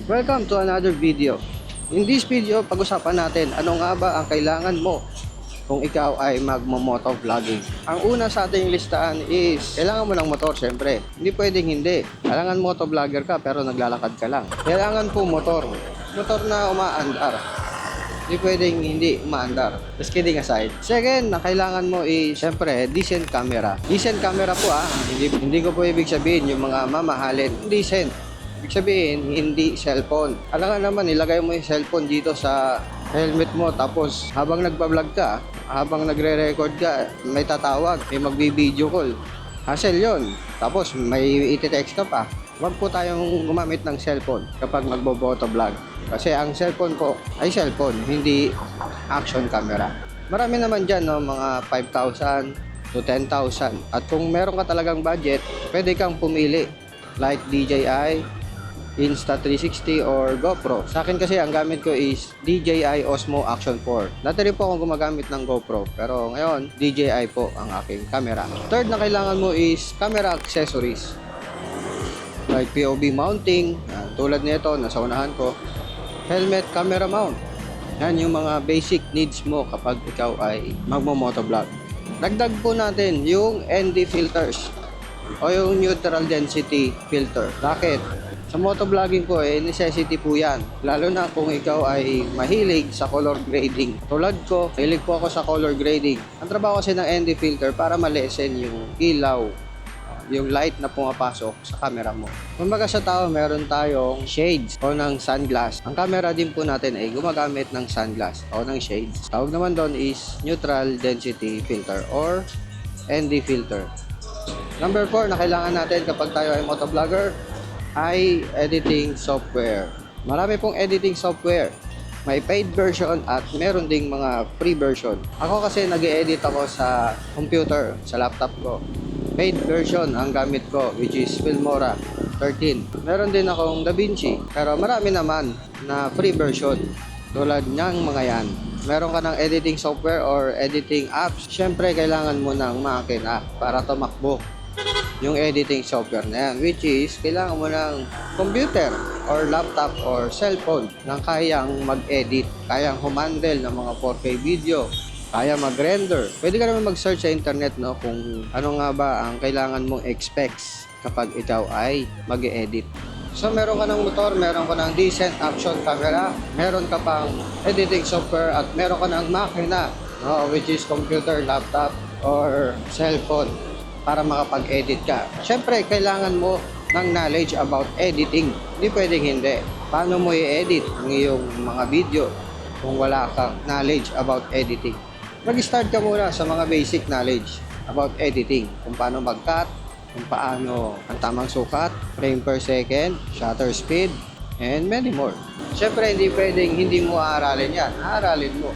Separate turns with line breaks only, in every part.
Welcome to another video. In this video, pag-usapan natin ano nga ba ang kailangan mo kung ikaw ay magmo-motovlogging. Ang una sa ating listahan is kailangan mo ng motor, syempre. Hindi pwedeng hindi. Kailangan motovlogger ka pero naglalakad ka lang. Kailangan po motor. Motor na umaandar. Hindi pwedeng hindi umaandar. Just kidding aside. Second, na kailangan mo is, syempre, decent camera. Decent camera po Hindi ko po ibig sabihin yung mga mamahalin. Decent. Ibig sabihin, hindi cellphone. Alam nga naman, ilagay mo yung cellphone dito sa helmet mo. Tapos, habang nagpa-vlog ka, habang nagre-record ka, may tatawag, may magbi-video call. Hassle yun. Tapos, may iti-text ka pa. Huwag po tayong gumamit ng cellphone kapag magbo-motovlog. Kasi ang cellphone po ay cellphone, hindi action camera. Marami naman dyan, no, mga 5,000 to 10,000. At kung meron ka talagang budget, pwede kang pumili. Like DJI, Insta360 or GoPro. Sa akin kasi ang gamit ko is DJI Osmo Action 4. Dati rin po akong gumagamit ng GoPro, pero ngayon DJI po ang aking camera. Third na kailangan mo is camera accessories. Like POV mounting, tulad nito nasa unahan ko. Helmet camera mount. Yan yung mga basic needs mo kapag ikaw ay magmo-motovlog. Dagdag po natin yung ND filters o yung neutral density filter. Bakit? Sa motovlogging po necessity po yan. Lalo na kung ikaw ay mahilig sa color grading. Tulad ko, mahilig po ako sa color grading. Ang trabaho kasi ng ND filter para ma-lessen yung ilaw, yung light na pumapasok sa camera mo. Kumbaga sa tao, meron tayong shades o ng sunglass. Ang camera din po natin ay gumagamit ng sunglass o ng shades. Tawag naman doon is neutral density filter or ND filter. Number 4 na kailangan natin kapag tayo ay motovlogger ay editing software. Marami pong editing software. May paid version at meron ding mga free version. Ako kasi nag-edit ako sa computer, sa laptop ko. Paid version ang gamit ko, which is Filmora 13. Meron din akong DaVinci, pero marami naman na free version. Tulad niyang mga yan. Meron ka ng editing software or editing apps, syempre kailangan mo ng makina para tumakbo yung editing software na yan, which is kailangan mo ng computer or laptop or cellphone na kayang mag-edit, kayang humandle ng mga 4K video, kaya mag-render. Pwede ka naman mag-search sa internet, no, kung ano nga ba ang kailangan mong specs kapag ikaw ay mag-edit. So meron ka ng motor, meron ka ng decent action camera, meron ka pang editing software at meron ka ng makina, no, which is computer, laptop or cellphone para makapag-edit ka. Siyempre, kailangan mo ng knowledge about editing. Hindi pwedeng hindi. Paano mo i-edit ang iyong mga video kung wala kang knowledge about editing? Mag-start ka muna sa mga basic knowledge about editing. Kung paano mag-cut, kung paano ang tamang sukat, frame per second, shutter speed, and many more. Siyempre, hindi pwedeng hindi mo aaralin yan. Aaralin mo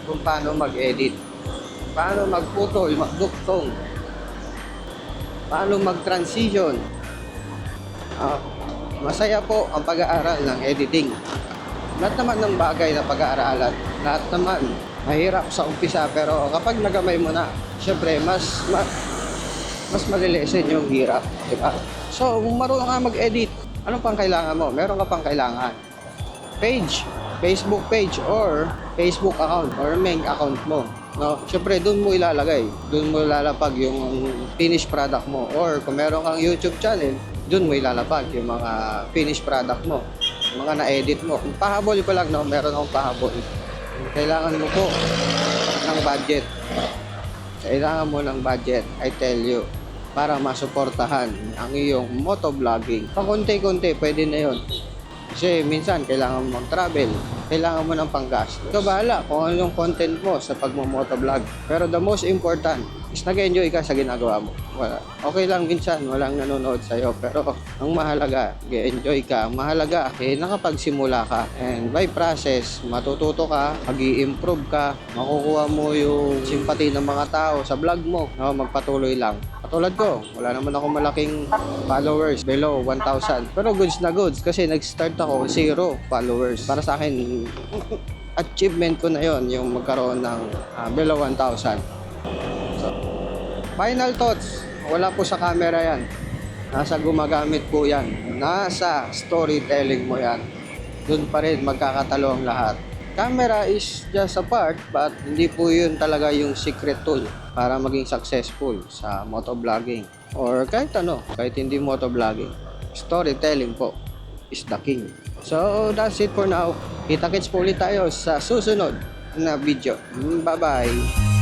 kung paano mag-edit, paano magputol, magduktong, paano mag-transition. Masaya po ang pag-aaral ng editing. Lahat naman ng bagay na pag-aaralan, lahat naman mahirap sa umpisa, pero kapag nagamay mo na, syempre mas malilesen yung hirap, di ba? So, kung marunong ka mag-edit, ano pang kailangan mo? Meron ka pang kailangan page, Facebook page or Facebook account or main account mo. No, syempre doon mo ilalagay, doon mo ilalapag yung finished product mo, or kung meron kang YouTube channel, doon mo ilalapag yung mga finished product mo, yung mga na-edit mo. Kung pahabol pa lang, no, meron akong pahabol. Kailangan mo po ng budget. Kailangan mo ng budget, I tell you, para masuportahan ang iyong motovlogging. Pakunti-kunti, pwede na yun. Kasi minsan, kailangan mo mag-travel, kailangan mo ng panggas. Ikaw bahala kung anong content mo sa pagmo-motovlog. Pero the most important is nag-enjoy ka sa ginagawa mo. Wala. Okay lang minsan, walang nanonood sa'yo. Pero ang mahalaga, nag-enjoy ka. Ang mahalaga, nakapagsimula ka. And by process, matututo ka, mag-i-improve ka, makukuha mo yung simpati ng mga tao sa vlog mo. No, magpatuloy lang. Katulad ko, wala naman ako malaking followers, below 1,000. Pero goods na goods kasi nag-start ako 0 followers. Para sa akin, achievement ko na yon yung magkaroon ng below 1,000. So, final thoughts, wala po sa camera yan. Nasa gumagamit po yan. Nasa storytelling mo yan. doon pa rin magkakatalo ang lahat. Camera is just a part, but hindi po yun talaga yung secret tool para maging successful sa motovlogging. Or kahit kahit hindi motovlogging. Storytelling po is the king. So, that's it for now. Kita-kits po ulit tayo sa susunod na video. Bye-bye!